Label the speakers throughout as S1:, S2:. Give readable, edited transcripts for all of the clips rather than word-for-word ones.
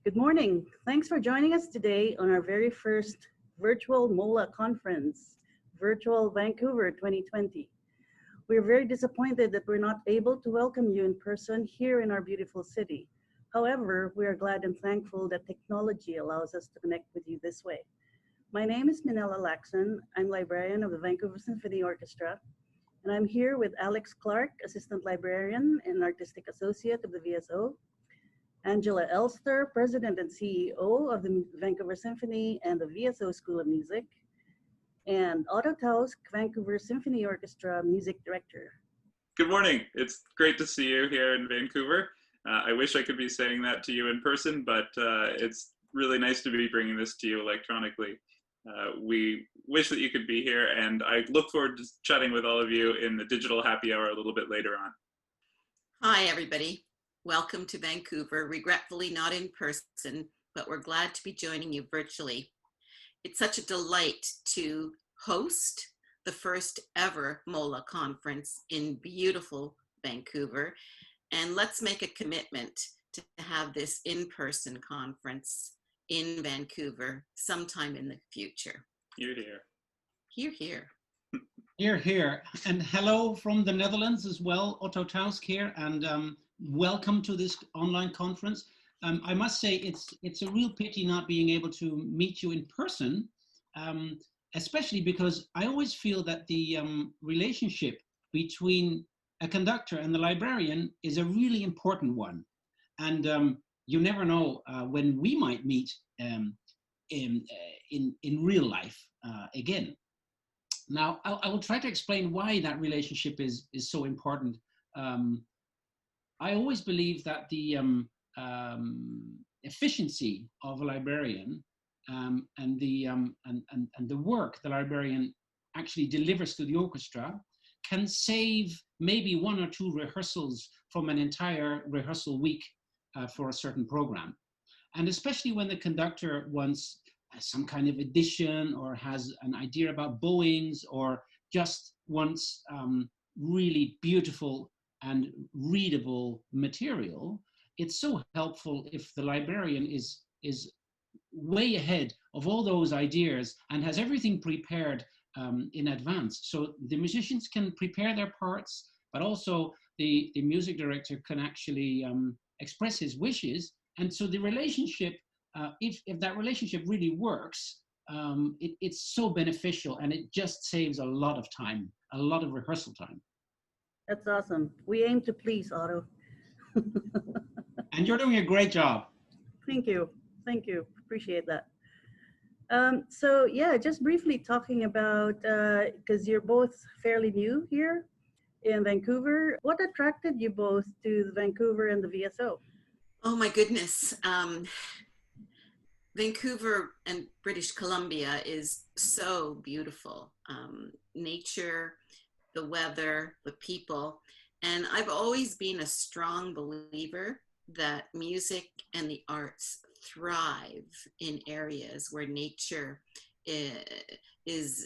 S1: Good morning. Thanks for joining us today on our very first virtual MOLA conference, Virtual Vancouver 2020. We're very disappointed that we're not able to welcome you in person here in our beautiful city. However, we are glad and thankful that technology allows us to connect with you this way. My name is Minella Lacson. I'm librarian of the Vancouver Symphony Orchestra, and I'm here with Alex Clark, assistant librarian and artistic associate of the VSO, Angela Elster, President and CEO of the Vancouver Symphony and the VSO School of Music, and Otto Tausk, Vancouver Symphony Orchestra Music Director.
S2: Good morning. It's great to see you here in Vancouver. I wish I could be saying that to you in person, but it's really nice to be bringing this to you electronically. We wish that you could be here, and I look forward to chatting with all of you in the digital happy hour a little bit later on.
S3: Hi, everybody. Welcome to Vancouver, regretfully not in person, but we're glad to be joining you virtually. It's such a delight to host the first ever MOLA conference in beautiful Vancouver. And let's make a commitment to have this in-person conference in Vancouver sometime in the future.
S2: You're here.
S3: Hear, hear.
S4: Hear, hear. And hello from the Netherlands as well. Otto Tausk here, and welcome to this online conference. I must say it's a real pity not being able to meet you in person, especially because I always feel that the relationship between a conductor and the librarian is a really important one. And you never know when we might meet in real life again. Now, I will try to explain why that relationship is so important. I always believe that the efficiency of a librarian and the work the librarian actually delivers to the orchestra can save maybe one or two rehearsals from an entire rehearsal week for a certain program. And especially when the conductor wants some kind of addition or has an idea about bowings or just wants really beautiful and readable material, it's so helpful if the librarian is way ahead of all those ideas and has everything prepared in advance. So the musicians can prepare their parts, but also the music director can actually express his wishes. And so the relationship, if that relationship really works, it's so beneficial, and it just saves a lot of time, a lot of rehearsal time.
S1: That's awesome. We aim to please, Otto.
S4: And you're doing a great job.
S1: Thank you. Thank you. Appreciate that. So yeah, just briefly talking about, because you're both fairly new here in Vancouver, what attracted you both to Vancouver and the VSO?
S3: Oh my goodness. Vancouver and British Columbia is so beautiful. Nature, the weather, the people. And I've always been a strong believer that music and the arts thrive in areas where nature is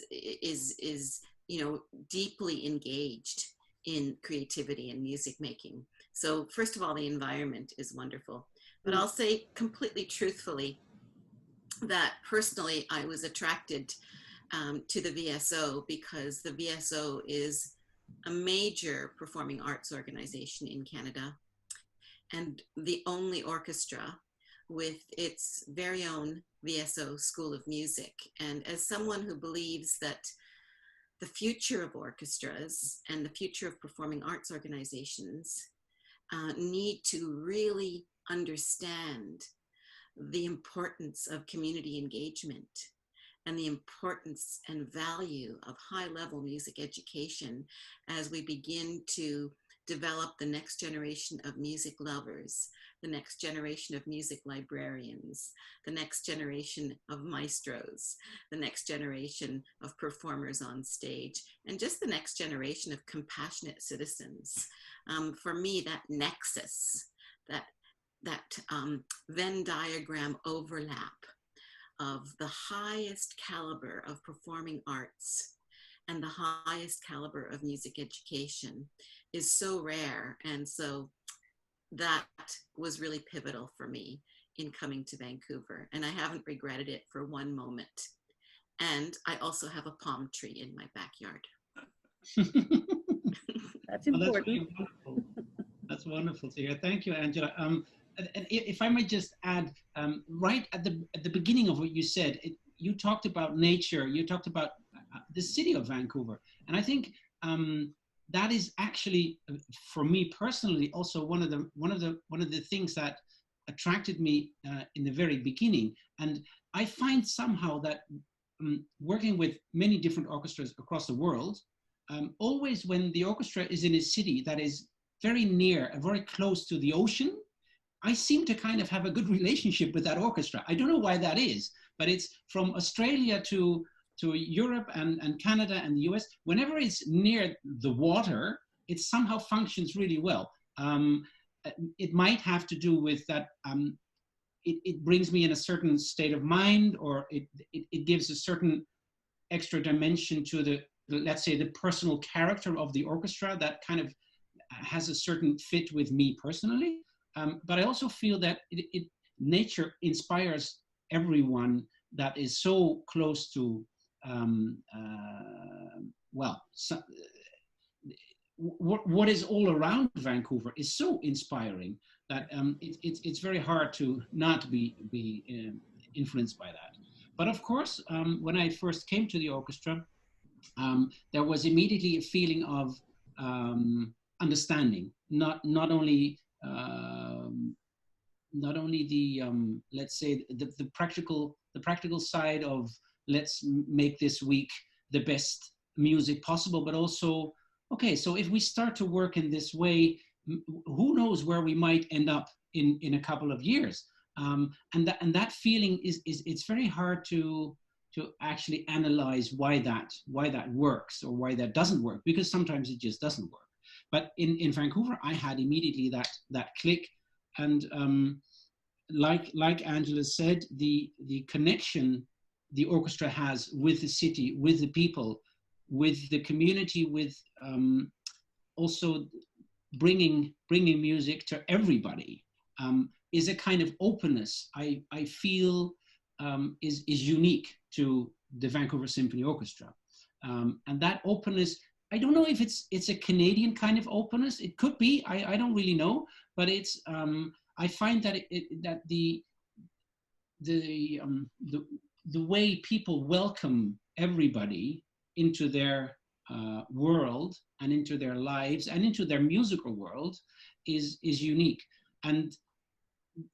S3: deeply engaged in creativity and music making. So first of all, the environment is wonderful. But I'll say completely truthfully that personally I was attracted to the VSO because the VSO is a major performing arts organization in Canada and the only orchestra with its very own VSO School of Music. And as someone who believes that the future of orchestras and the future of performing arts organizations need to really understand the importance of community engagement and the importance and value of high-level music education as we begin to develop the next generation of music lovers, the next generation of music librarians, the next generation of maestros, the next generation of performers on stage, and just the next generation of compassionate citizens. For me, that nexus, that Venn diagram overlap of the highest caliber of performing arts and the highest caliber of music education is so rare. And so that was really pivotal for me in coming to Vancouver, and I haven't regretted it for one moment. And I also have a palm tree in my backyard.
S1: That's
S4: Well, that's
S1: important.
S4: really wonderful. That's wonderful to hear. Thank you, Angela. And if I might just add, right at the beginning of what you said, you talked about nature. You talked about the city of Vancouver, and I think that is actually, for me personally, also one of the things that attracted me in the very beginning. And I find somehow that working with many different orchestras across the world, always when the orchestra is in a city that is very near and very close to the ocean, I seem to kind of have a good relationship with that orchestra. I don't know why that is, but it's from Australia to Europe and Canada and the US. Whenever it's near the water, it somehow functions really well. It might have to do with that it brings me in a certain state of mind, or it gives a certain extra dimension to the, let's say, the personal character of the orchestra that kind of has a certain fit with me personally. But I also feel that nature inspires everyone that is so close to, what is all around Vancouver is so inspiring that it's very hard to not be influenced by that. But of course, when I first came to the orchestra, there was immediately a feeling of understanding, not only the let's say the practical side of let's make this week the best music possible, but also, okay, so if we start to work in this way, who knows where we might end up in a couple of years. And that feeling is it's very hard to actually analyze why that works or why that doesn't work, because sometimes it just doesn't work. But in Vancouver, I had immediately that click, and like Angela said, the connection the orchestra has with the city, with the people, with the community, with also bringing music to everybody, is a kind of openness I feel is unique to the Vancouver Symphony Orchestra. And that openness, I don't know if it's a Canadian kind of openness. It could be. I don't really know. But it's I find that that the way people welcome everybody into their world and into their lives and into their musical world is unique. And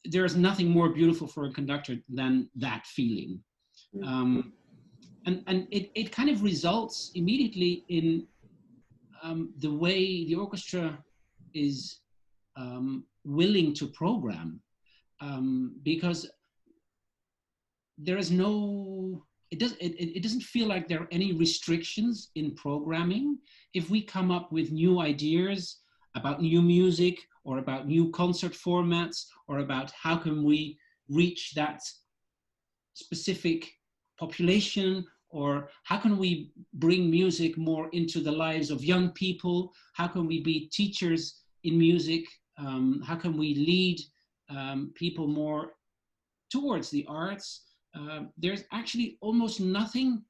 S4: there's nothing more beautiful for a conductor than that feeling. And it kind of results immediately in the way the orchestra is willing to program, because there is no, it doesn't feel like there are any restrictions in programming. If we come up with new ideas about new music or about new concert formats or about how can we reach that specific population, or how can we bring music more into the lives of young people, how can we be teachers in music, how can we lead people more towards the arts, there's actually almost nothing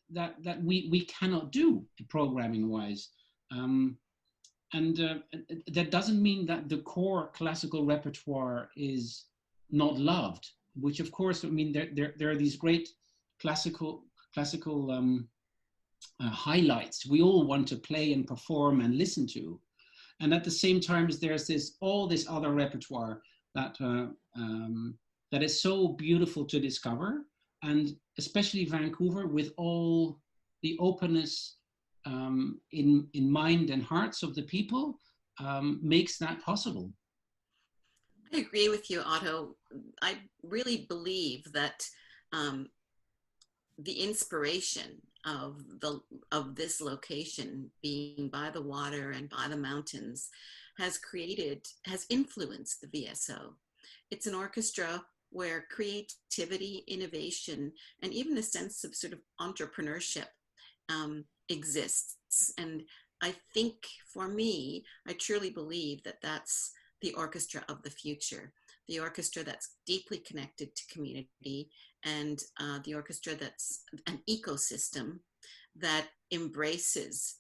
S4: that we cannot do programming wise. And that doesn't mean that the core classical repertoire is not loved, which of course, I mean, there are these great classical highlights we all want to play and perform and listen to. And at the same time, there's all this other repertoire that that is so beautiful to discover. And especially Vancouver, with all the openness in mind and hearts of the people, makes that possible.
S3: I agree with you, Otto. I really believe that the inspiration of this location, being by the water and by the mountains, has influenced the VSO. It's an orchestra where creativity, innovation, and even a sense of sort of entrepreneurship exists. And I think for me, I truly believe that that's the orchestra of the future, the orchestra that's deeply connected to community, and the orchestra that's an ecosystem that embraces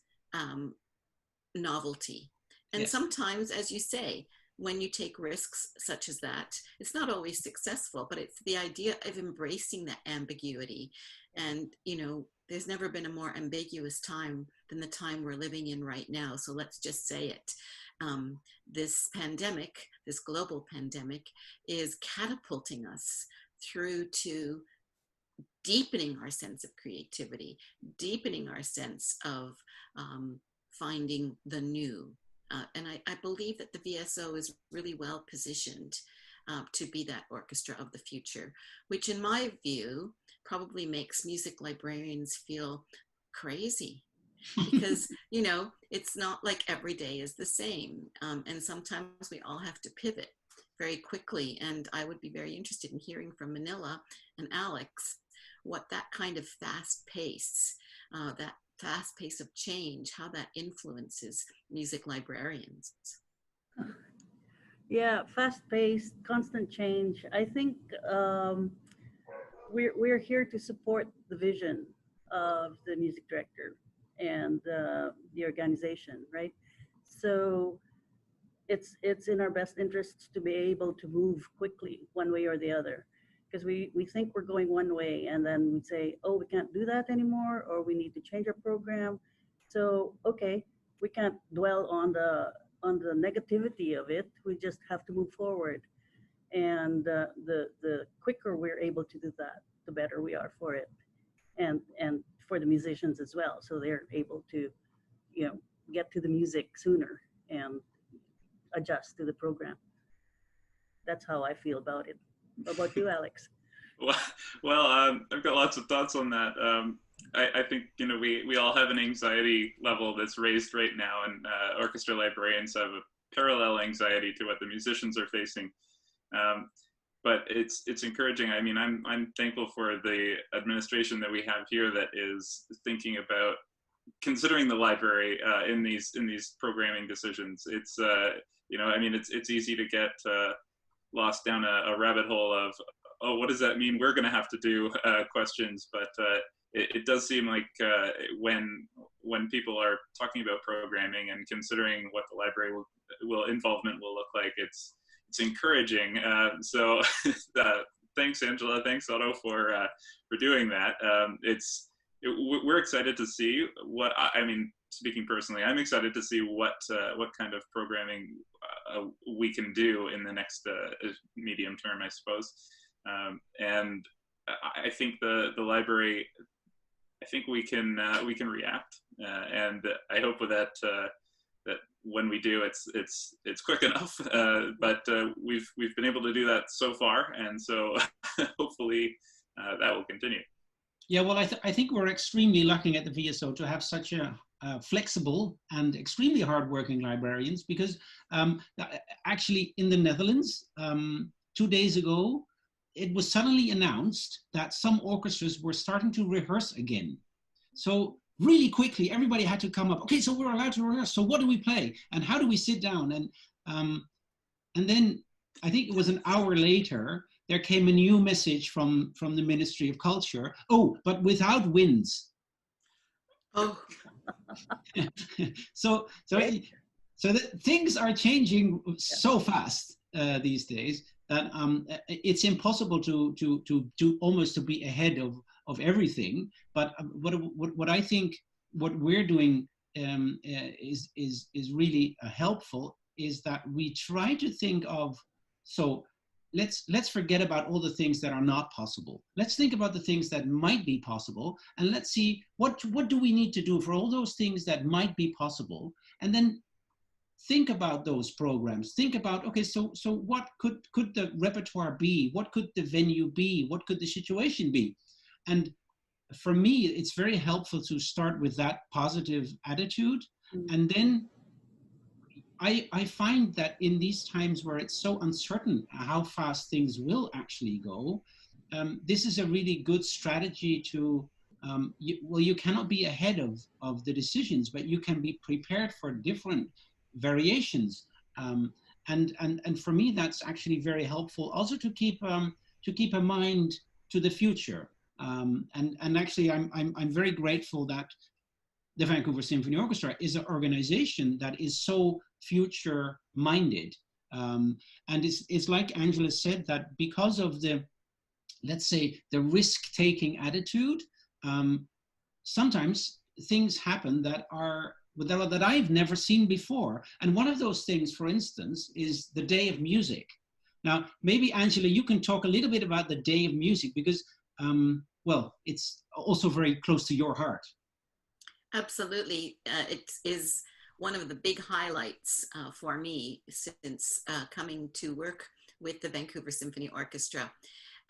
S3: novelty. And
S4: Yes.
S3: sometimes, as you say, when you take risks such as that, it's not always successful, but it's the idea of embracing that ambiguity. And, you know, there's never been a more ambiguous time than the time we're living in right now. So let's just say it. This pandemic, this global pandemic, is catapulting us through to deepening our sense of creativity, deepening our sense of finding the new. And I believe that the VSO is really well positioned to be that orchestra of the future, which in my view probably makes music librarians feel crazy because, you know, it's not like every day is the same. And sometimes we all have to pivot very quickly. And I would be very interested in hearing from Minella and Alex what that kind of fast pace of change, how that influences music librarians.
S1: Yeah, fast-paced, constant change. I think we're here to support the vision of the music director and the organization, right? So it's in our best interests to be able to move quickly one way or the other, because we think we're going one way and then we say, oh, we can't do that anymore, or we need to change our program. So, okay, we can't dwell on the negativity of it. We just have to move forward. And the quicker we're able to do that, the better we are for it. And for the musicians as well. So they're able to, you know, get to the music sooner and adjust to the program. That's how I feel about it. How about you, Alex?
S2: Well, I've got lots of thoughts on that. I think, you know, we all have an anxiety level that's raised right now, and orchestra librarians have a parallel anxiety to what the musicians are facing. But it's encouraging. I mean, I'm thankful for the administration that we have here that is thinking about considering the library in these programming decisions. It's you know, I mean, it's easy to get lost down a rabbit hole of, oh, what does that mean? We're going to have to do questions, but it does seem like when people are talking about programming and considering what the library involvement will look like, it's encouraging. So thanks, Angela. Thanks, Otto, for doing that. We're excited to see what I mean. Speaking personally, I'm excited to see what kind of programming we can do in the next medium term, I suppose. And I think the library, I think we can react, and I hope that that when we do, it's quick enough. But we've been able to do that so far, and so hopefully that will continue.
S4: Yeah, well, I think we're extremely lucky at the VSO to have such a flexible and extremely hardworking librarians, because actually in the Netherlands, 2 days ago, it was suddenly announced that some orchestras were starting to rehearse again. So really quickly, everybody had to come up. Okay, so we're allowed to rehearse. So what do we play? And how do we sit down? And then I think it was an hour later, there came a new message from the Ministry of Culture. Oh, but without winds.
S3: Oh.
S4: so things are changing so fast these days that it's impossible to almost to be ahead of everything. But what I think what we're doing is really helpful, is that we try to think of, so let's forget about all the things that are not possible. Let's think about the things that might be possible, and let's see what do we need to do for all those things that might be possible, and then think about those programs. Think about, okay, so what could the repertoire be? What could the venue be? What could the situation be? And for me, it's very helpful to start with that positive attitude, and then I find that in these times where it's so uncertain how fast things will actually go, this is a really good strategy to, you cannot be ahead of the decisions, but you can be prepared for different variations. And for me, that's actually very helpful. Also to keep a mind to the future. And actually, I'm very grateful that the Vancouver Symphony Orchestra is an organization that is so future-minded. And it's like Angela said, that because of the, let's say, the risk-taking attitude, sometimes things happen that I've never seen before. And one of those things, for instance, is the Day of Music. Now, maybe Angela, you can talk a little bit about the Day of Music, because, well, it's also very close to your heart.
S3: Absolutely. It is one of the big highlights for me since coming to work with the Vancouver Symphony Orchestra.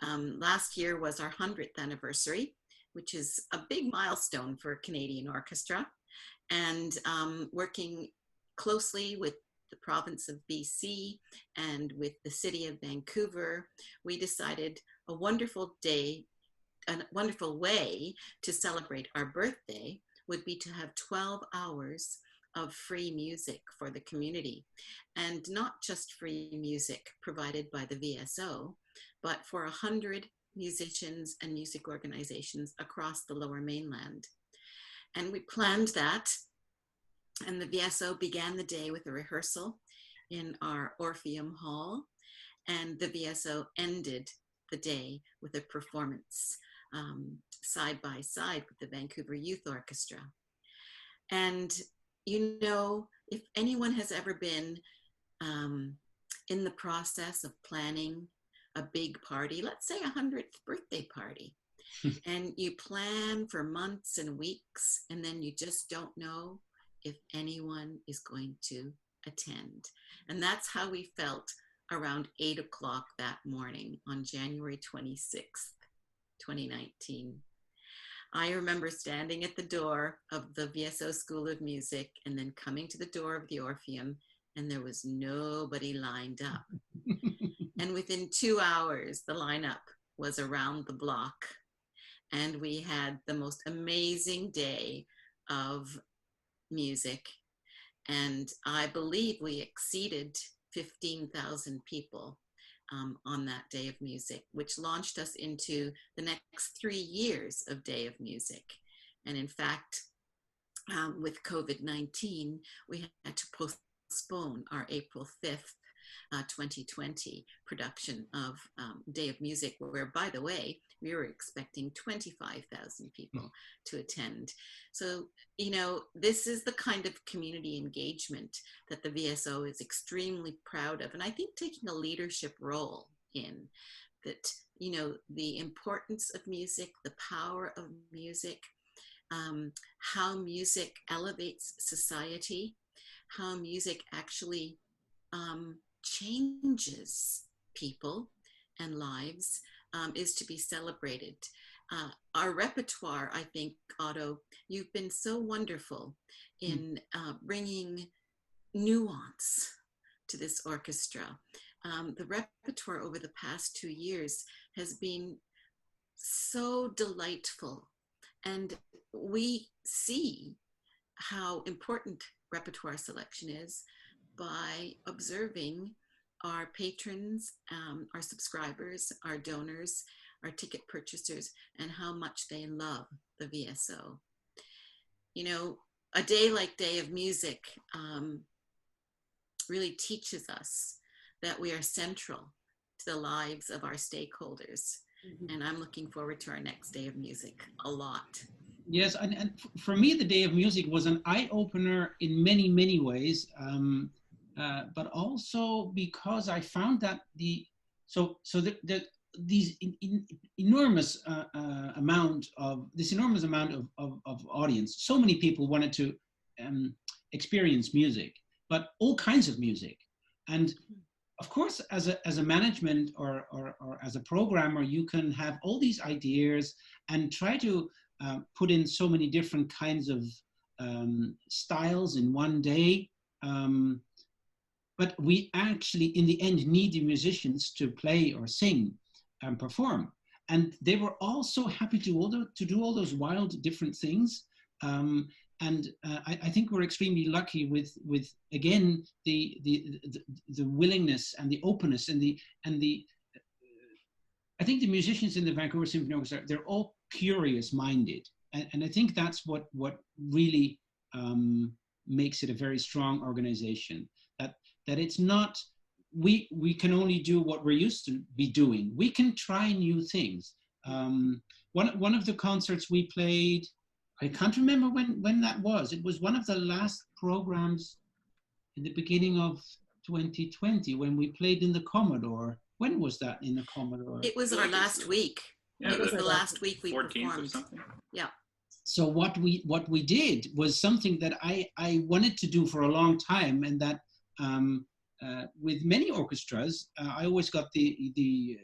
S3: Last year was our 100th anniversary, which is a big milestone for a Canadian orchestra. And working closely with the province of BC and with the city of Vancouver, we decided a wonderful way to celebrate our birthday would be to have 12 hours of free music for the community. And not just free music provided by the VSO, but for 100 musicians and music organizations across the Lower Mainland. And we planned that, and the VSO began the day with a rehearsal in our Orpheum Hall, and the VSO ended the day with a performance side by side with the Vancouver Youth Orchestra. And you know, if anyone has ever been in the process of planning a big party, let's say a 100th birthday party, and you plan for months and weeks, and then you just don't know if anyone is going to attend. And that's how we felt around 8 o'clock that morning on January 26th, 2019. I remember standing at the door of the VSO School of Music and then coming to the door of the Orpheum, and there was nobody lined up. And within 2 hours, the lineup was around the block. And we had the most amazing day of music. And I believe we exceeded 15,000 people on that Day of Music, which launched us into the next 3 years of Day of Music. And in fact, with COVID-19, we had to postpone our April 5th, 2020 production of Day of Music, where, by the way, we were expecting 25,000 people to attend. So, you know, this is the kind of community engagement that the VSO is extremely proud of, and I think taking a leadership role in that, you know, the importance of music, the power of music, how music elevates society, how music actually changes people and lives, is to be celebrated. Our repertoire, I think, Otto, you've been so wonderful in bringing nuance to this orchestra. The repertoire over the past 2 years has been so delightful, and we see how important repertoire selection is by observing our patrons, our subscribers, our donors, our ticket purchasers, and how much they love the VSO. You know, a day like Day of Music really teaches us that we are central to the lives of our stakeholders. Mm-hmm. And I'm looking forward to our next Day of Music a lot.
S4: Yes, and for me, the Day of Music was an eye-opener in many, many ways. But also because I found that these enormous amount of audience, so many people wanted to experience music, but all kinds of music. And of course, as a management or as a programmer, you can have all these ideas and try to put in so many different kinds of styles in one day. But we actually, in the end, need the musicians to play or sing and perform. And they were all so happy to do all those wild, different things. I think we're extremely lucky with again the willingness and the openness and the I think the musicians in the Vancouver Symphony Orchestra, they're all curious minded, and I think that's what really makes it a very strong organization. That it's not we can only do what we're used to be doing. We can try new things. One of the concerts we played, I can't remember when that was. It was one of the last programs in the beginning of 2020 when we played in the Commodore. When was that in the Commodore?
S3: It was our last week.
S2: Yeah,
S3: it was the last week we
S2: 14th
S3: performed.
S2: or something.
S3: Yeah.
S4: So what we did was something that I wanted to do for a long time, and that with many orchestras, I always got the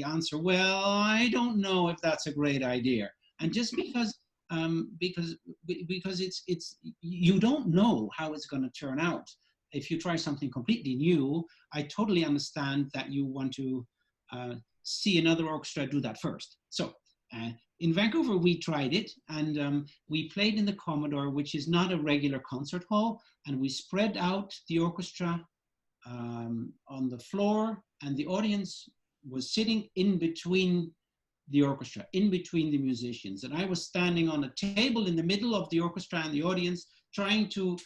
S4: answer, well, I don't know if that's a great idea. And just because it's you don't know how it's going to turn out. If you try something completely new, I totally understand that you want to see another orchestra do that first. So in Vancouver, we tried it, and we played in the Commodore, which is not a regular concert hall, and we spread out the orchestra on the floor, and the audience was sitting in between the orchestra, in between the musicians. And I was standing on a table in the middle of the orchestra and the audience, trying to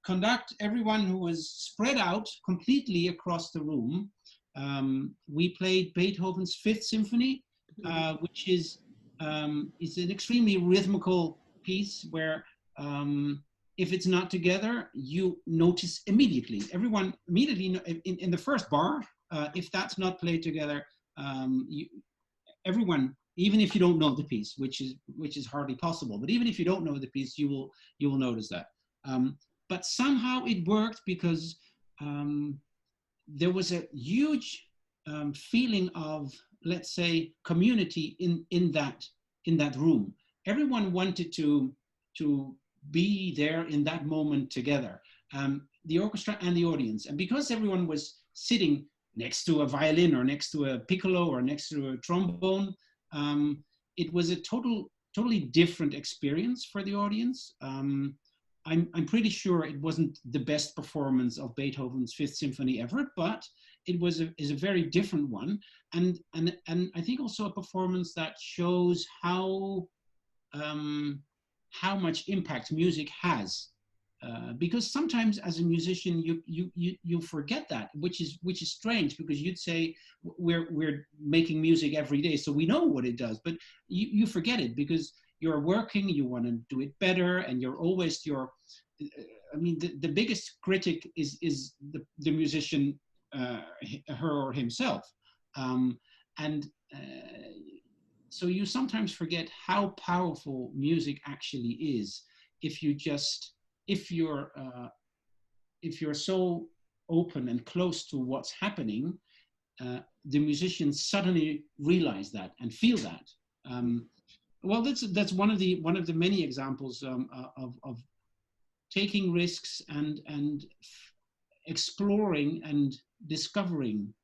S4: conduct everyone who was spread out completely across the room. We played Beethoven's Fifth Symphony, which is an extremely rhythmical piece where if it's not together, you notice immediately. Everyone immediately in the first bar, if that's not played together, everyone, even if you don't know the piece, which is hardly possible, but even if you don't know the piece, you will notice that. But somehow it worked because there was a huge feeling of, let's say, community in that room. Everyone wanted to be there in that moment together, the orchestra and the audience. And because everyone was sitting next to a violin or next to a piccolo or next to a trombone, it was a totally different experience for the audience. I'm pretty sure it wasn't the best performance of Beethoven's Fifth Symphony ever, but it is a very different one, and I think also a performance that shows how much impact music has, because sometimes as a musician you forget that, which is strange, because you'd say we're making music every day, so we know what it does, but you forget it because you're working, you want to do it better, and you're always the biggest critic is the musician, her or himself, so you sometimes forget how powerful music actually is if you're so open and close to what's happening. The musicians suddenly realize that and feel that. Well, that's one of the many examples of taking risks and exploring and discovering.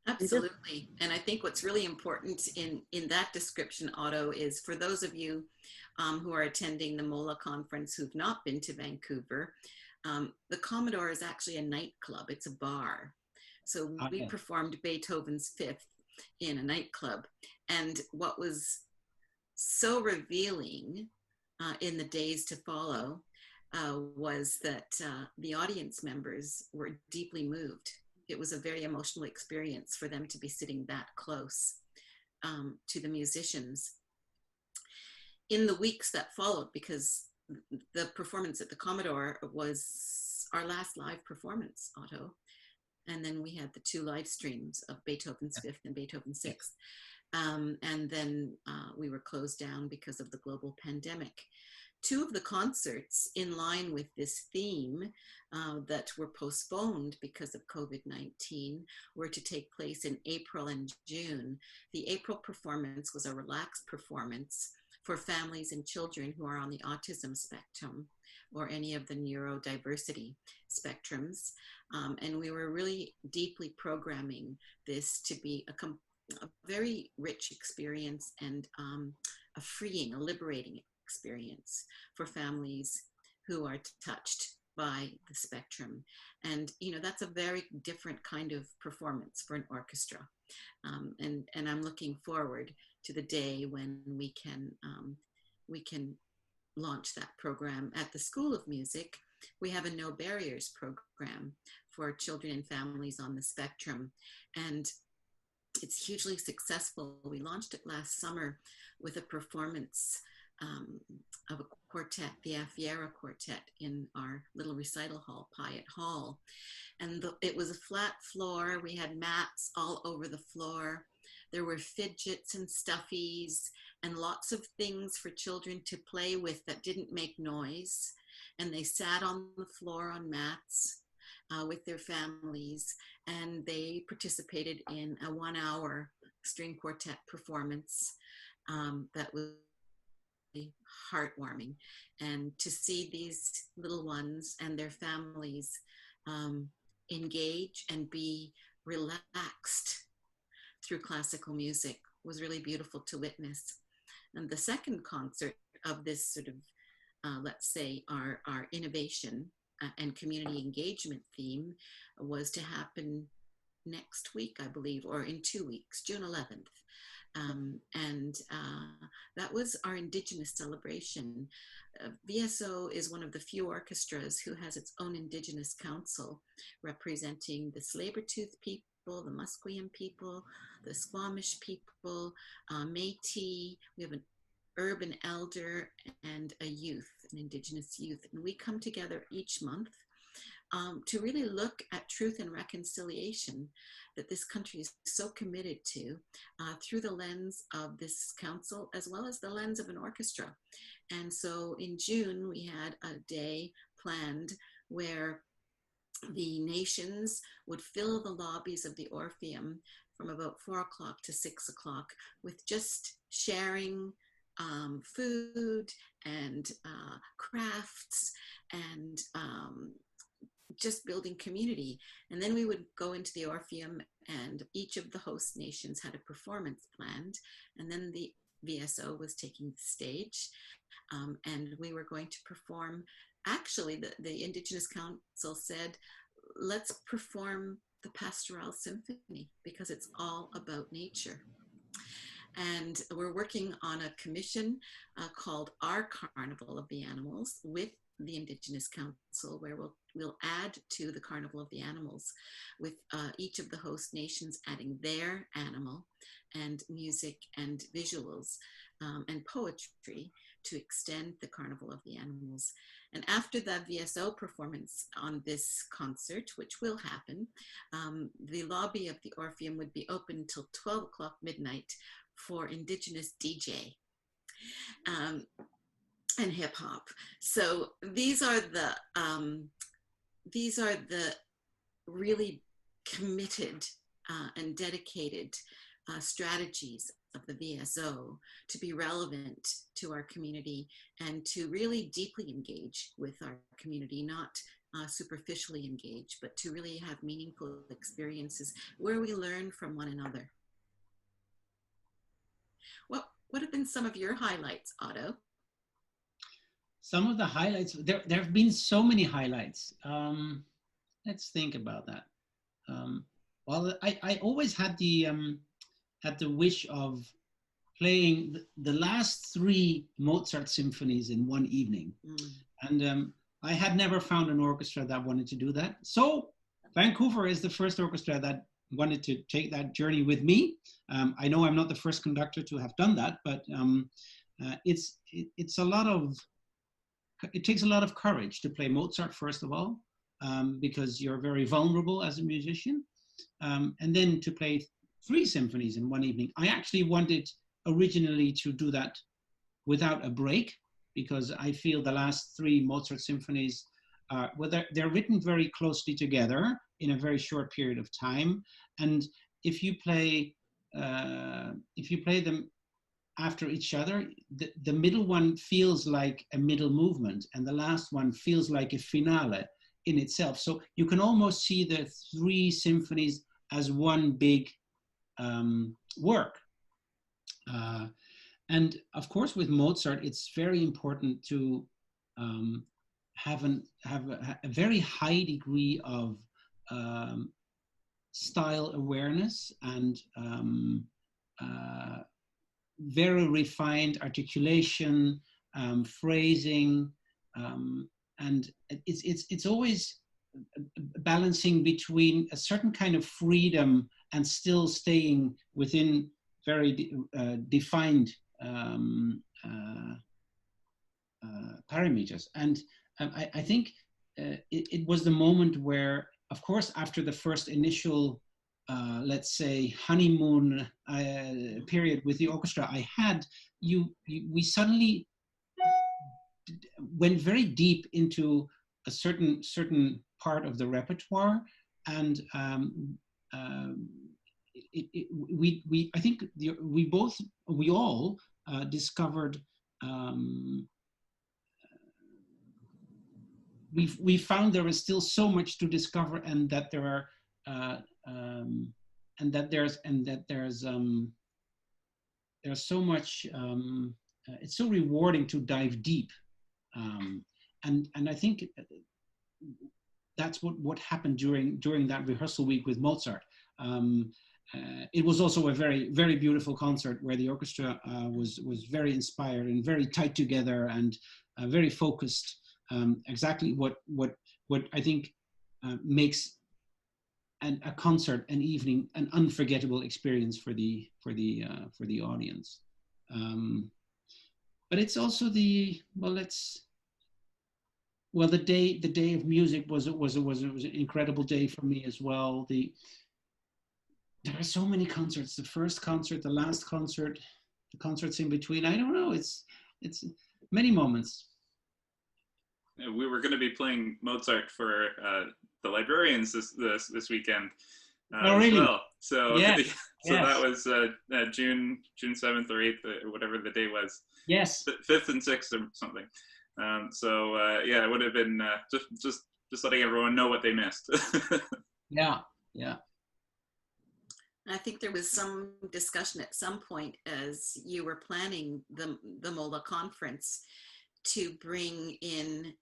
S3: Absolutely. And I think what's really important in that description, Otto, is for those of you who are attending the MOLA conference who've not been to Vancouver, the Commodore is actually a nightclub. It's a bar. So we performed Beethoven's Fifth in a nightclub. And what was so revealing in the days to follow was that the audience members were deeply moved. It was a very emotional experience for them to be sitting that close to the musicians. In the weeks that followed, because the performance at the Commodore was our last live performance, Otto, and then we had the 2 live streams of Beethoven's Fifth and Beethoven's Sixth. And then we were closed down because of the global pandemic. 2 of the concerts in line with this theme that were postponed because of COVID-19 were to take place in April and June. The April performance was a relaxed performance for families and children who are on the autism spectrum or any of the neurodiversity spectrums. And we were really deeply programming this to be a very rich experience and a freeing, a liberating experience for families who are touched by the spectrum. And, you know, that's a very different kind of performance for an orchestra. And I'm looking forward to the day when we can launch that program at the School of Music. We have a No Barriers program for children and families on the spectrum, and it's hugely successful. We launched it last summer with a performance of a quartet, the Afiera Quartet, in our little recital hall, Pyatt Hall. And it was a flat floor. We had mats all over the floor. There were fidgets and stuffies and lots of things for children to play with that didn't make noise. And they sat on the floor on mats with their families, and they participated in a 1-hour string quartet performance that was heartwarming. And to see these little ones and their families engage and be relaxed through classical music was really beautiful to witness. And the second concert of this sort of, let's say, our innovation and community engagement theme was to happen next week, I believe, or in 2 weeks, June 11th. That was our Indigenous celebration. VSO is one of the few orchestras who has its own Indigenous council representing the Tsleil-Waututh people, the Musqueam people, the Squamish people, Métis. We have an urban elder and a youth, an Indigenous youth. And we come together each month to really look at truth and reconciliation that this country is so committed to through the lens of this council, as well as the lens of an orchestra. And so in June, we had a day planned where the nations would fill the lobbies of the Orpheum from about 4 o'clock to 6 o'clock with just sharing food and crafts and just building community. And then we would go into the Orpheum, and each of the host nations had a performance planned. And then the VSO was taking the stage, and we were going to perform. Actually, the Indigenous Council said, let's perform the Pastoral Symphony because it's all about nature. And we're working on a commission called Our Carnival of the Animals with the Indigenous Council, where we'll add to the Carnival of the Animals with each of the host nations adding their animal and music and visuals and poetry to extend the Carnival of the Animals. And after the VSO performance on this concert, which will happen, the lobby of the Orpheum would be open until 12 o'clock midnight for Indigenous DJ and hip hop. So these are the really committed and dedicated strategies of the VSO to be relevant to our community and to really deeply engage with our community, not superficially engage, but to really have meaningful experiences where we learn from one another. What have been some of your highlights, Otto?
S4: Some of the highlights, there have been so many highlights. Let's think about that. Well, I always had the wish of playing the last 3 Mozart symphonies in one evening. And I had never found an orchestra that wanted to do that. So Vancouver is the first orchestra that wanted to take that journey with me. I know I'm not the first conductor to have done that, but it's a lot of, it takes a lot of courage to play Mozart, first of all, because you're very vulnerable as a musician. And then to play 3 symphonies in one evening. I actually wanted originally to do that without a break, because I feel the last 3 Mozart symphonies, well, they're written very closely together in a very short period of time. And if you play them after each other, the middle one feels like a middle movement, and the last one feels like a finale in itself. So you can almost see the 3 symphonies as one big work. And of course, with Mozart, it's very important to have a very high degree of style awareness and very refined articulation, phrasing, and it's always balancing between a certain kind of freedom and still staying within very defined parameters. And I think it was the moment where, of course, after the first initial, let's say, honeymoon period with the orchestra I had, we suddenly went very deep into a certain part of the repertoire, and I think we all discovered. We found there is still so much to discover, and that there are there's so much. It's so rewarding to dive deep, and I think that's what happened during that rehearsal week with Mozart. It was also a very, very beautiful concert where the orchestra was very inspired and very tight together and very focused. Exactly what I think makes a concert, an evening, an unforgettable experience for the audience. But it's also the day of music was an incredible day for me as well. There are so many concerts, the first concert, the last concert, the concerts in between. I don't know, it's many moments.
S2: We were going to be playing Mozart for the Librarians this weekend
S4: really?
S2: as well. So
S4: yes.
S2: so yes. That was June 7th or 8th, or whatever the day was.
S4: Yes.
S2: 5th and 6th or something. Yeah, it would have been just letting everyone know what they missed.
S4: Yeah.
S3: I think there was some discussion at some point as you were planning the MOLA conference to bring in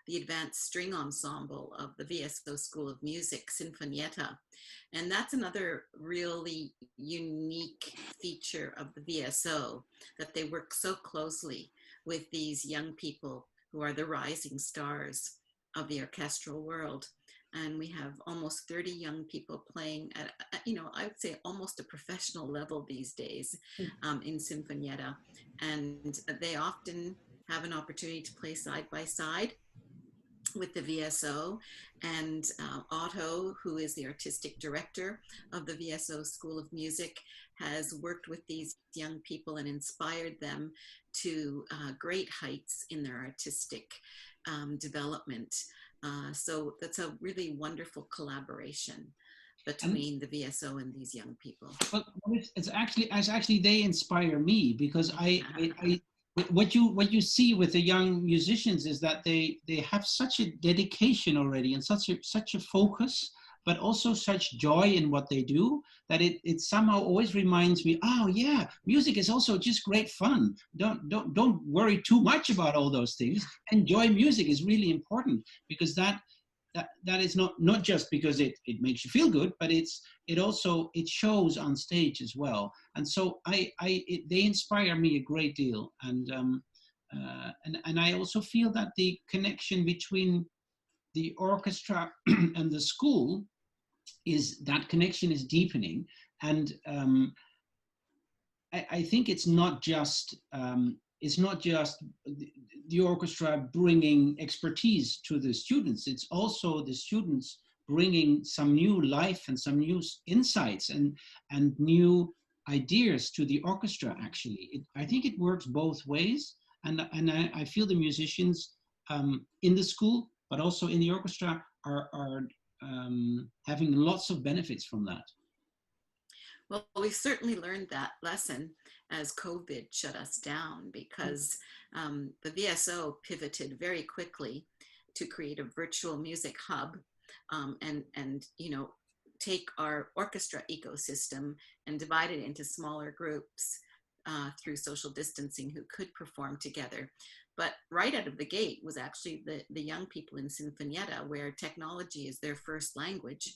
S3: the advanced string ensemble of the VSO School of Music, Sinfonietta. And that's another really unique feature of the VSO, that they work so closely with these young people who are the rising stars of the orchestral world. And we have almost 30 young people playing at, I would say almost a professional level these days in Sinfonietta. And they often have an opportunity to play side by side with the VSO. And Otto, who is the artistic director of the VSO School of Music, has worked with these young people and inspired them to great heights in their artistic development. So that's a really wonderful collaboration between the VSO and these young people.
S4: Well, it's actually they inspire me, because what you see with the young musicians is that they have such a dedication already and such a focus, but also such joy in what they do, that it somehow always reminds me, oh yeah, music is also just great fun. Don't worry too much about all those things. Enjoy music is really important, because that is not just because it makes you feel good, but it shows on stage as well. And so they inspire me a great deal. And I also feel that the connection between the orchestra and the school is deepening. And I think it's not just the orchestra bringing expertise to the students. It's also the students bringing some new life and some new insights and new ideas to the orchestra. Actually, I think it works both ways. And I feel the musicians in the school, but also in the orchestra, are having lots of benefits from that.
S3: Well, we certainly learned that lesson as COVID shut us down, because the VSO pivoted very quickly to create a virtual music hub and take our orchestra ecosystem and divide it into smaller groups through social distancing who could perform together. But right out of the gate was actually the young people in Sinfonietta, where technology is their first language.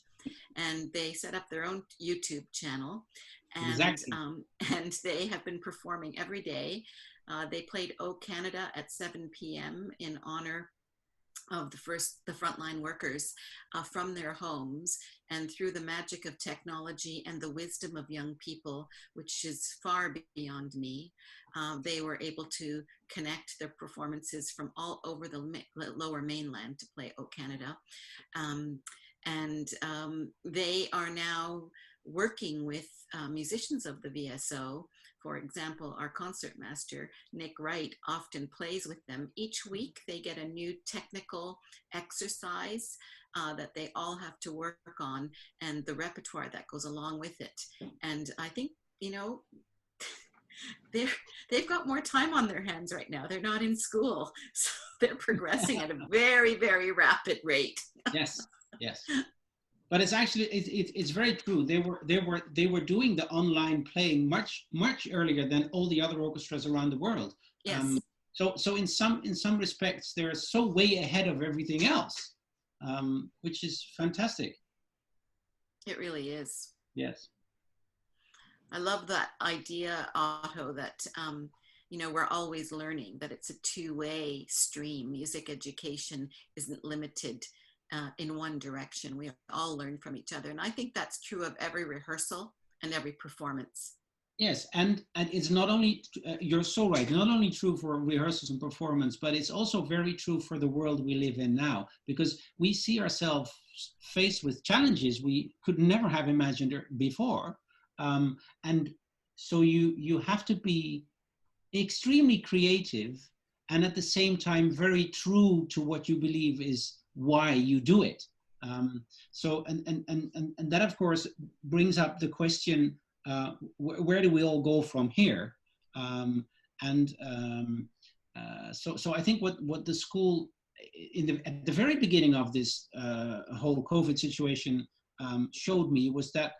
S3: And they set up their own YouTube channel, and,
S4: Exactly.
S3: And they have been performing every day. They played O Canada at 7 p.m. in honor of the frontline workers from their homes, and through the magic of technology and the wisdom of young people, which is far beyond me, they were able to connect their performances from all over the lower mainland to play O Canada. They are now working with musicians of the VSO. For example, our concertmaster, Nick Wright, often plays with them. Each week, they get a new technical exercise that they all have to work on, and the repertoire that goes along with it. And I think, you know, they've got more time on their hands right now. They're not in school, so they're progressing at a very, very rapid rate.
S4: Yes, yes. But it's actually it's very true. They were doing the online playing much earlier than all the other orchestras around the world.
S3: Yes.
S4: So in some respects, they're so way ahead of everything else, which is fantastic.
S3: It really is.
S4: Yes.
S3: I love that idea, Otto, that you know, we're always learning, that it's a two-way stream. Music education isn't limited in one direction. We all learn from each other. And I think that's true of every rehearsal and every performance.
S4: Yes, and it's not only, you're so right, not only true for rehearsals and performance, but it's also very true for the world we live in now, because we see ourselves faced with challenges we could never have imagined before. And so you have to be extremely creative and at the same time very true to what you believe is why you do it. So that of course brings up the question, where do we all go from here? So I think what the school at the very beginning of this whole COVID situation showed me was that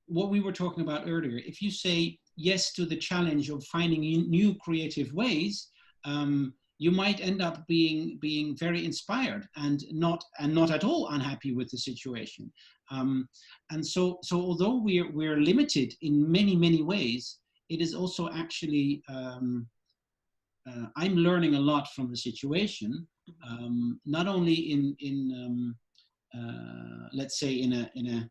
S4: what we were talking about earlier, if you say yes to the challenge of finding new creative ways, you might end up being very inspired and not at all unhappy with the situation. And so although we're limited in many ways, it is also actually I'm learning a lot from the situation, not only in let's say in a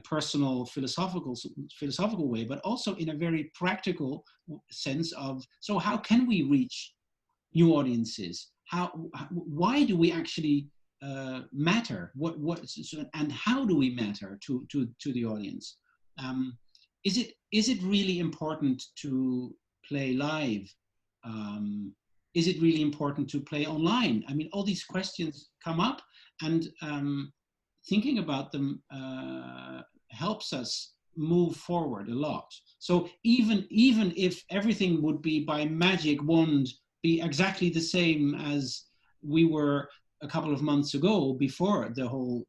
S4: personal philosophical way, but also in a very practical sense of, so how can we reach new audiences? Why do we actually matter? And how do we matter to the audience? Is it really important to play live? Is it really important to play online? I mean, all these questions come up, and thinking about them helps us move forward a lot. So even if everything would be by magic wand be exactly the same as we were a couple of months ago before the whole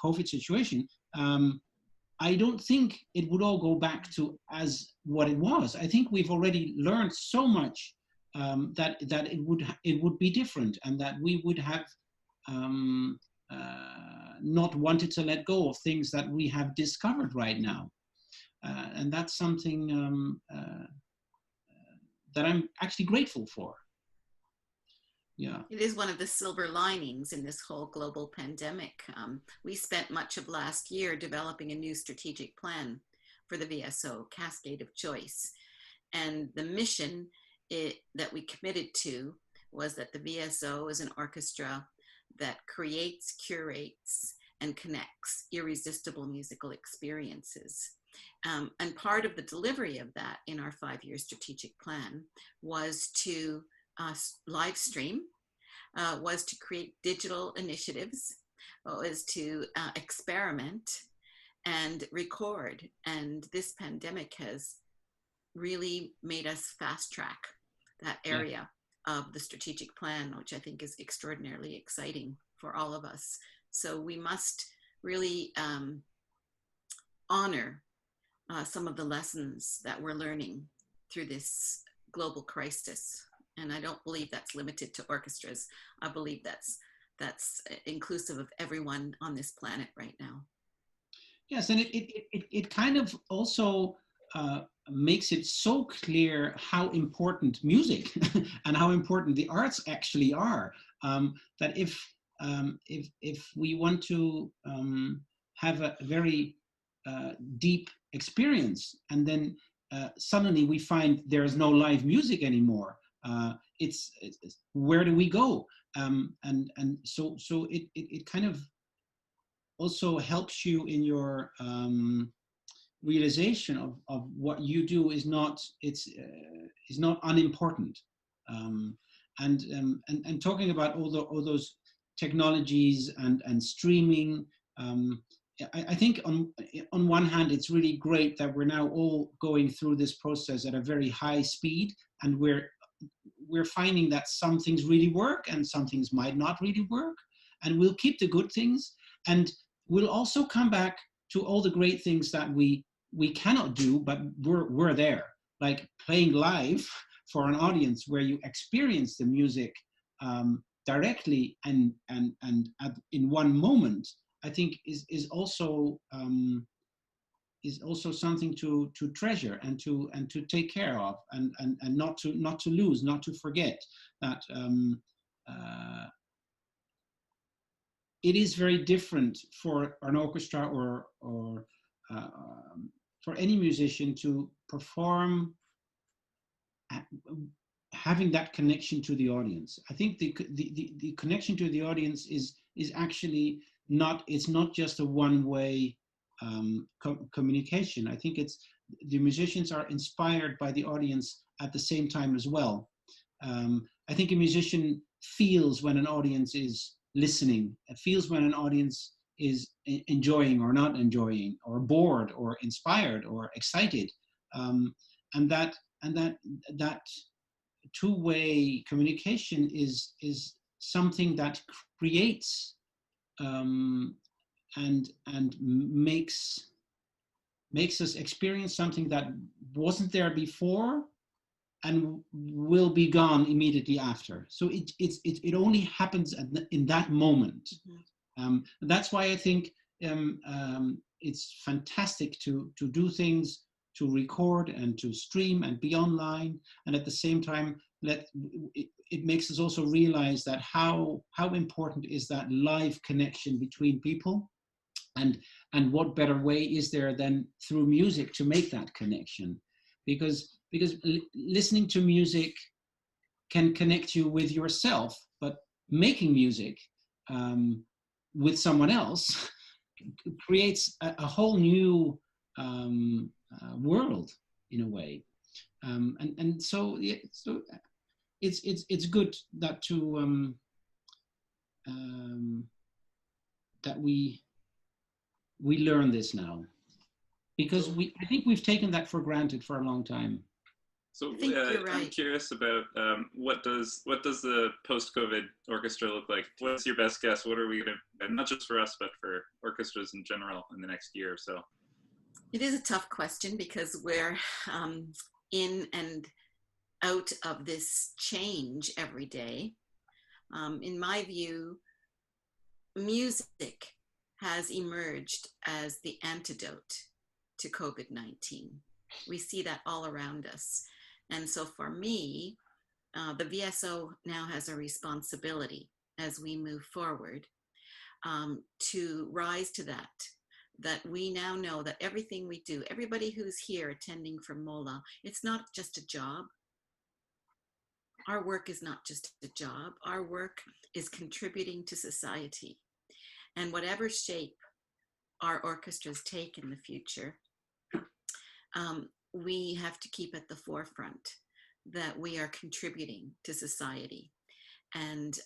S4: COVID situation, I don't think it would all go back to as what it was. I think we've already learned so much that it would be different, and that we would have not wanted to let go of things that we have discovered right now. And that's something that I'm actually grateful for. Yeah.
S3: It is one of the silver linings in this whole global pandemic. We spent much of last year developing a new strategic plan for the VSO, Cascade of Choice. And the mission that we committed to was that the VSO is an orchestra that creates, curates, and connects irresistible musical experiences. And part of the delivery of that in our 5-year strategic plan was to live stream, was to create digital initiatives, was to experiment and record. And this pandemic has really made us fast track that area of the strategic plan, which I think is extraordinarily exciting for all of us. So we must really honor some of the lessons that we're learning through this global crisis. And I don't believe that's limited to orchestras. I believe that's inclusive of everyone on this planet right now.
S4: Yes, and it kind of also makes it so clear how important music and how important the arts actually are. That if we want to have a very deep experience, and then suddenly we find there is no live music anymore, it's where do we go? And so it kind of also helps you in your realization of what you do is not unimportant. And talking about all those technologies and streaming, I think on one hand it's really great that we're now all going through this process at a very high speed, and we're finding that some things really work and some things might not really work, and we'll keep the good things, and we'll also come back to all the great things that we cannot do, but we're there, like playing live for an audience where you experience the music directly and in one moment. I think is also something to treasure and to take care of, and not to lose, not to forget that it is very different for an orchestra or for any musician to perform having that connection to the audience. I think the connection to the audience is actually not, it's not just a one-way communication. I think it's the musicians are inspired by the audience at the same time as well. I think a musician feels when an audience is listening, feels when an audience is enjoying or not enjoying, or bored or inspired or excited, and that two-way communication is something that creates and makes us experience something that wasn't there before and will be gone immediately after. So it only happens in that moment. Mm-hmm. That's why I think it's fantastic to do things, to record and to stream and be online, and at the same time it makes us also realize that how important is that live connection between people, and what better way is there than through music to make that connection, because listening to music can connect you with yourself, but making music with someone else creates a whole new world in a way, and so yeah, so it's good that that we learn this now, because I think we've taken that for granted for a long time.
S2: So
S3: right.
S2: I'm curious about what does the post-COVID orchestra look like? What's your best guess? What are we going to, not just for us, but for orchestras in general in the next year or so?
S3: It is a tough question because we're in and out of this change every day. In my view, music has emerged as the antidote to COVID-19. We see that all around us. And so for me, the VSO now has a responsibility as we move forward to rise to that we now know that everything we do, everybody who's here attending from MOLA, it's not just a job. Our work is not just a job. Our work is contributing to society. And whatever shape our orchestras take in the future, we have to keep at the forefront that we are contributing to society, and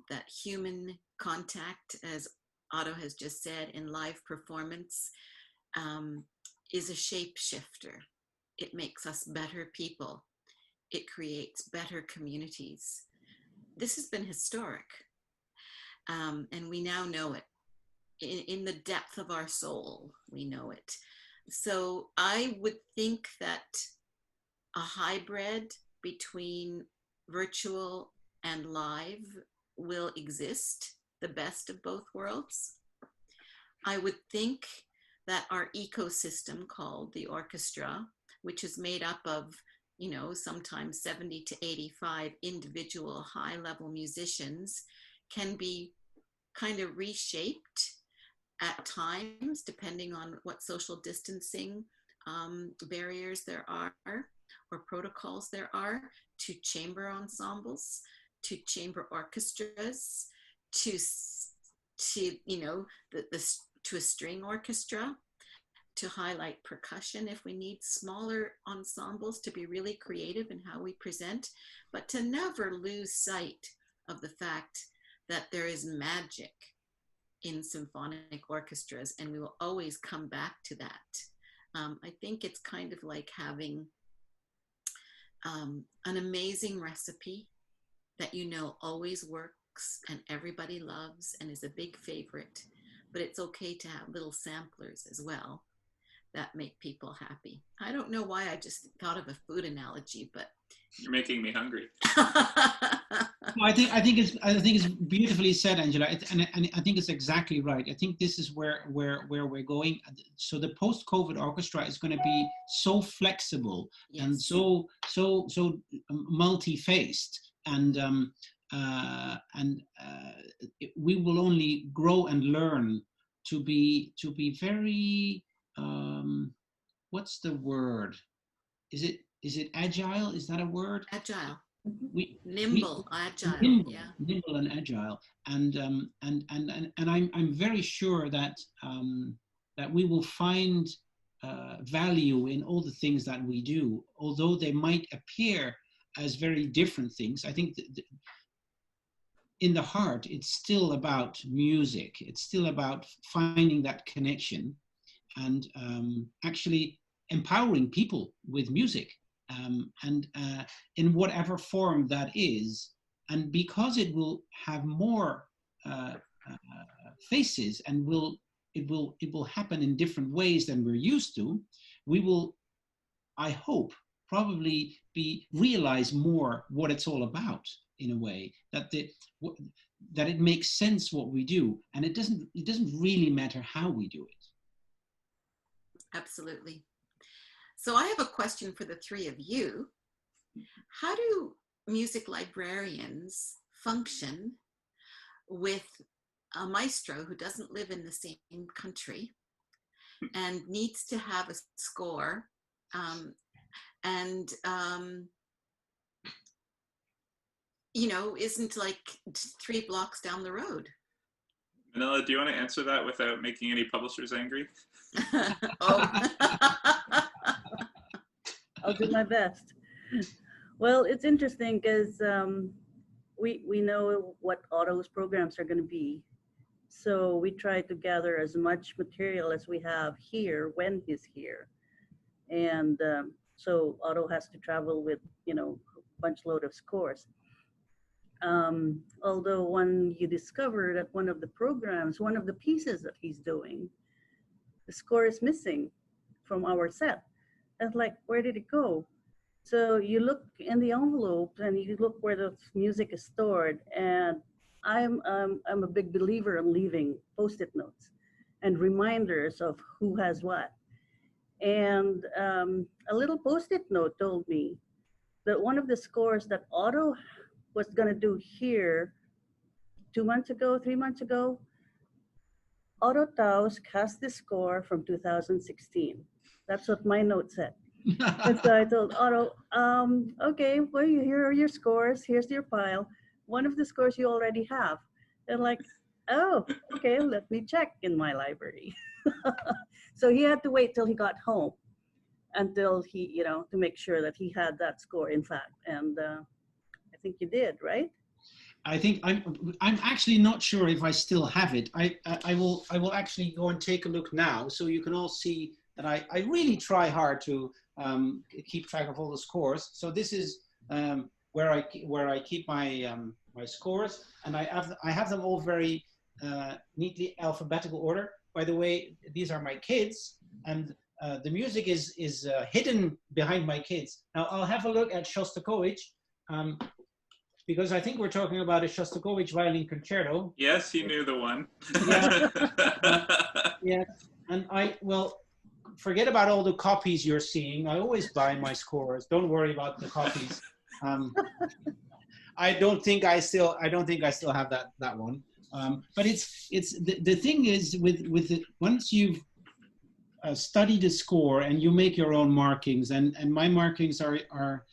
S3: that human contact, as Otto has just said, in live performance is a shapeshifter. It makes us better people. It creates better communities. This has been historic, and we now know it. In the depth of our soul, we know it, So I would think that a hybrid between virtual and live will exist, the best of both worlds. I would think that our ecosystem called the orchestra, which is made up of, sometimes 70 to 85 individual high-level musicians, can be kind of reshaped at times, depending on what social distancing barriers there are or protocols there are, to chamber ensembles, to chamber orchestras, to to a string orchestra, to highlight percussion if we need smaller ensembles to be really creative in how we present, but to never lose sight of the fact that there is magic in symphonic orchestras, and we will always come back to that. I think it's kind of like having an amazing recipe that always works and everybody loves and is a big favorite, but it's okay to have little samplers as well that make people happy. I don't know why I just thought of a food analogy, but
S2: you're making me hungry.
S4: I think it's beautifully said, Angela, and I think it's exactly right. I think this is where we're going. So the post-COVID orchestra is going to be so flexible, yes, and so multi-faced, and we will only grow and learn to be very what's the word? Is it agile? Is that a word?
S3: Agile.
S4: Nimble,
S3: agile, yeah.
S4: Nimble and agile, and I'm very sure that that we will find value in all the things that we do, although they might appear as very different things. I think that in the heart, it's still about music. It's still about finding that connection and actually empowering people with music. And in whatever form that is, and because it will have more faces and it will happen in different ways than we're used to, we will, I hope, probably realize more what it's all about, in a way that it makes sense what we do, and it doesn't really matter how we do it.
S3: Absolutely. So I have a question for the three of you. How do music librarians function with a maestro who doesn't live in the same country and needs to have a score and isn't like 3 blocks down the road?
S2: Minella, do you want to answer that without making any publishers angry?
S3: Oh.
S1: I'll do my best. Well, it's interesting because we know what Otto's programs are going to be. So we try to gather as much material as we have here when he's here. And so Otto has to travel with, a bunch load of scores. Although when you discover that one of the programs, one of the pieces that he's doing, the score is missing from our set. It's like, where did it go? So you look in the envelope and you look where the music is stored. And I'm a big believer in leaving Post-it notes and reminders of who has what. And a little Post-it note told me that one of the scores that Otto was going to do here 3 months ago, Otto Tausk has the score from 2016. That's what my note said. And so I told Otto, okay, well, here are your scores. Here's your pile. One of the scores you already have. And like, oh, okay, let me check in my library. So he had to wait till he got home until he, to make sure that he had that score, in fact. And I think you did, right?
S4: I think I'm actually not sure if I still have it. I will actually go and take a look now, so you can all see that I really try hard to keep track of all the scores. So this is where I keep my my scores, and I have them all very neatly alphabetical order. By the way, these are my kids, and the music is hidden behind my kids. Now I'll have a look at Shostakovich, because I think we're talking about a Shostakovich violin concerto.
S2: Yes, he knew the one.
S4: Yeah. Yeah, and I will forget about all the copies you're seeing. I always buy my scores. Don't worry about the copies. I don't think I still have that one. But it's the thing is with it, once you've studied a score and you make your own markings, and my markings are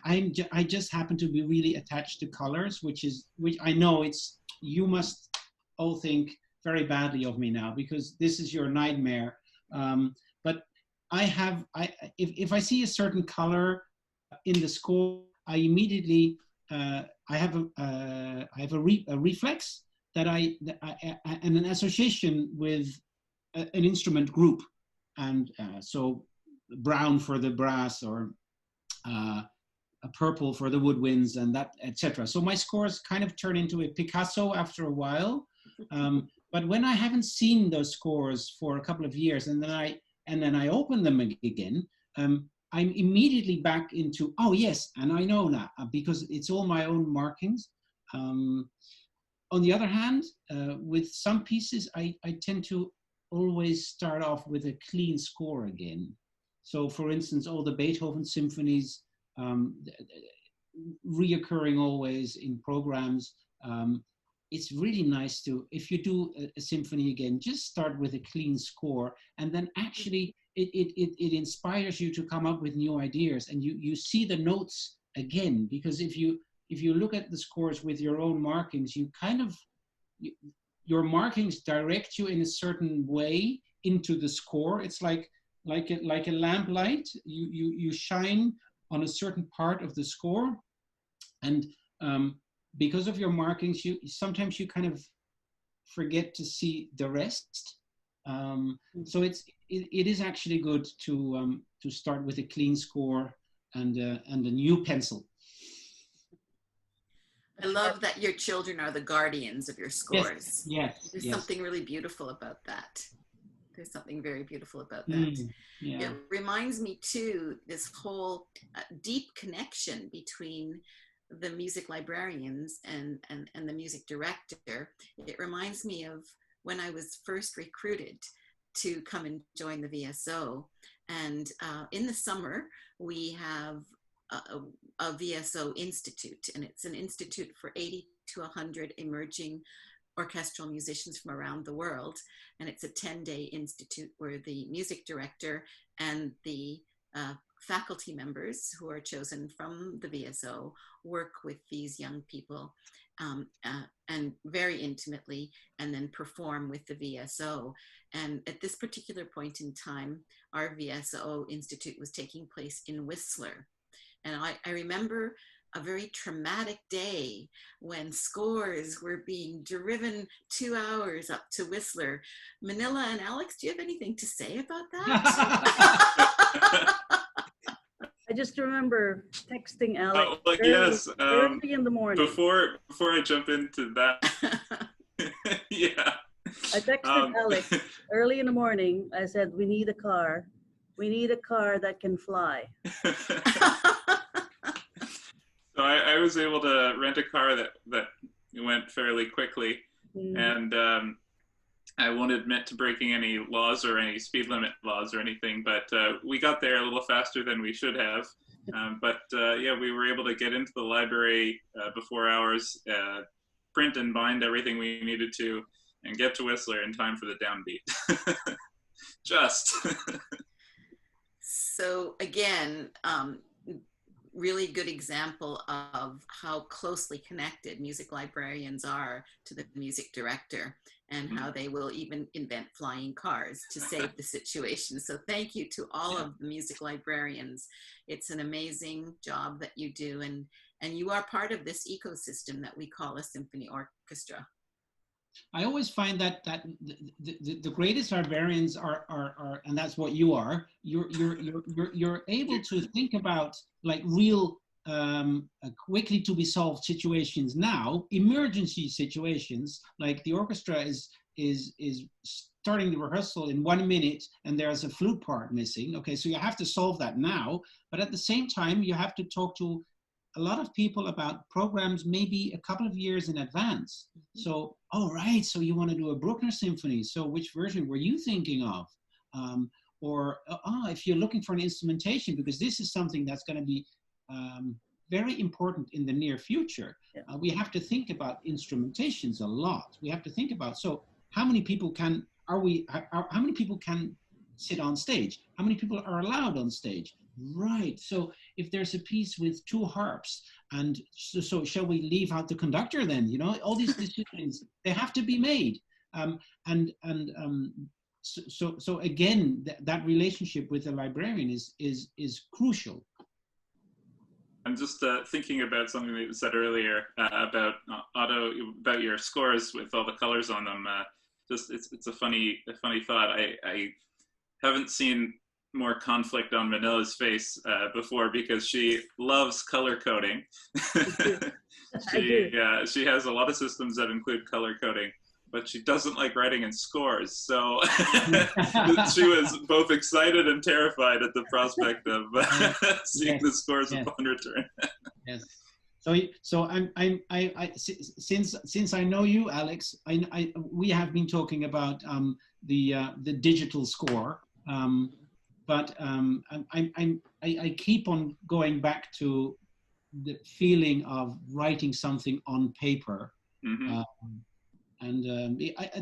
S4: I just happen to be really attached to colors, which I know you must all think very badly of me now, because this is your nightmare. But if I see a certain color in the score, I immediately I have a reflex and an association with an instrument group, and so brown for the brass, or a purple for the woodwinds, and that, etc. So my scores kind of turn into a Picasso after a while. But when I haven't seen those scores for a couple of years, and then I open them again, I'm immediately back into, oh yes, and I know now, because it's all my own markings. On the other hand, with some pieces, I tend to always start off with a clean score again. So for instance, all the Beethoven symphonies, reoccurring always in programs. It's really nice to, if you do a symphony again, just start with a clean score, and then actually it inspires you to come up with new ideas, and you see the notes again, because if you look at the scores with your own markings, you kind of, your markings direct you in a certain way into the score. It's like a lamp light. You shine on a certain part of the score, and because of your markings, sometimes you kind of forget to see the rest. So it is actually good to start with a clean score and a new pencil.
S3: I love that your children are the guardians of your scores.
S4: Yes.
S3: There's something really beautiful about that. There's something very beautiful about that.
S4: Yeah.
S3: It reminds me too, this whole deep connection between the music librarians and the music director. It reminds me of when I was first recruited to come and join the VSO. And in the summer, we have a VSO Institute, and it's an institute for 80 to 100 emerging orchestral musicians from around the world. And it's a 10-day institute where the music director and the faculty members who are chosen from the VSO work with these young people and very intimately, and then perform with the VSO. And at this particular point in time, our VSO Institute was taking place in Whistler. And I remember a very traumatic day when scores were being driven 2 hours up to Whistler. Minella and Alex, do you have anything to say about that?
S1: I just remember texting Alex
S2: early
S1: in the morning.
S2: Before I jump into that, yeah.
S1: I texted Alex early in the morning. I said, we need a car. We need a car that can fly.
S2: So I was able to rent a car that went fairly quickly, and I won't admit to breaking any laws or any speed limit laws or anything, but we got there a little faster than we should have. Yeah, we were able to get into the library before hours, print and bind everything we needed to, and get to Whistler in time for the downbeat. Just.
S3: So again, really good example of how closely connected music librarians are to the music director, and how they will even invent flying cars to save the situation. So thank you to all of the music librarians. It's an amazing job that you do, and you are part of this ecosystem that we call a symphony orchestra.
S4: I always find that the greatest librarians are, and that's what you are. You're able to think about like real quickly to be solved situations now, emergency situations. Like the orchestra is starting the rehearsal in 1 minute and there's a flute part missing. Okay, so you have to solve that now, but at the same time, you have to talk to a lot of people about programs maybe a couple of years in advance. So, oh, right, so you want to do a Bruckner symphony. So which version were you thinking of? If you're looking for an instrumentation, because this is something that's going to be very important in the near future.
S1: Yeah.
S4: We have to think about instrumentations a lot. We have to think about, so how many people can, how many people can sit on stage? How many people are allowed on stage? Right, so if there's a piece with 2 harps, and so shall we leave out the conductor then? You know, all these decisions, they have to be made. So again, that relationship with the librarian is crucial.
S2: I'm just thinking about something that you said earlier about Otto, about your scores with all the colors on them. It's a funny thought. I haven't seen more conflict on Minella's face before, because she loves color coding. She has a lot of systems that include color coding, but she doesn't like writing in scores. So she was both excited and terrified at the prospect of seeing the scores upon return.
S4: Yes. So since I know you, Alex, we have been talking about the digital score, but I keep on going back to the feeling of writing something on paper.
S2: Mm-hmm.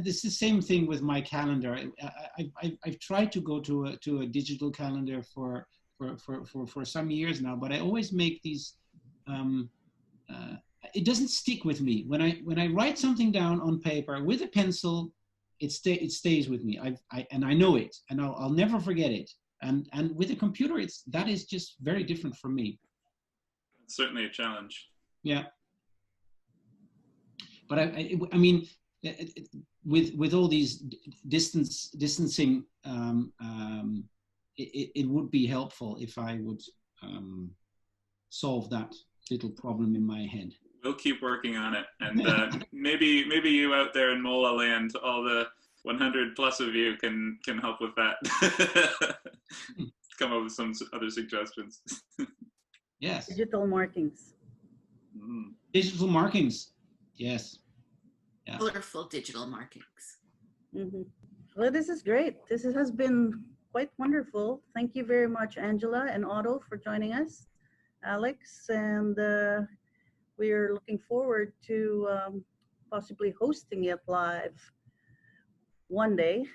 S4: This is the same thing with my calendar. I've tried to go to a digital calendar for some years now, but I always make these. It doesn't stick with me when I write something down on paper with a pencil. It stays with me. I know it, and I'll never forget it. And with a computer, that is just very different from me.
S2: It's certainly a challenge.
S4: Yeah. But I mean, with all these distancing, it would be helpful if I would solve that little problem in my head.
S2: We'll keep working on it, and maybe you out there in Mola land, all the 100 plus of you can help with that. Come up with some other suggestions.
S4: Yes.
S1: Digital markings.
S2: Mm.
S4: Digital markings. Yes. Yeah.
S3: Colorful digital markings.
S1: Mm-hmm. Well, this is great. This has been quite wonderful. Thank you very much, Angela and Otto, for joining us. Alex, and we are looking forward to possibly hosting it live one day,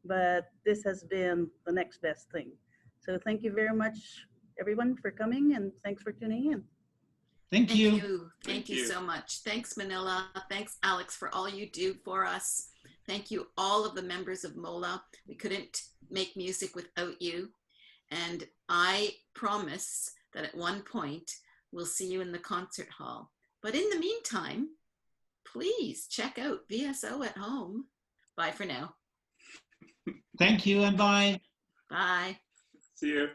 S1: but this has been the next best thing. So thank you very much, everyone, for coming, and thanks for tuning in.
S4: Thank you.
S3: Thank you so much. Thanks, Minella. Thanks, Alex, for all you do for us. Thank you, all of the members of MOLA. We couldn't make music without you. And I promise that at one point, we'll see you in the concert hall. But in the meantime, please check out VSO at home. Bye for now.
S4: Thank you and bye.
S3: Bye.
S2: See you.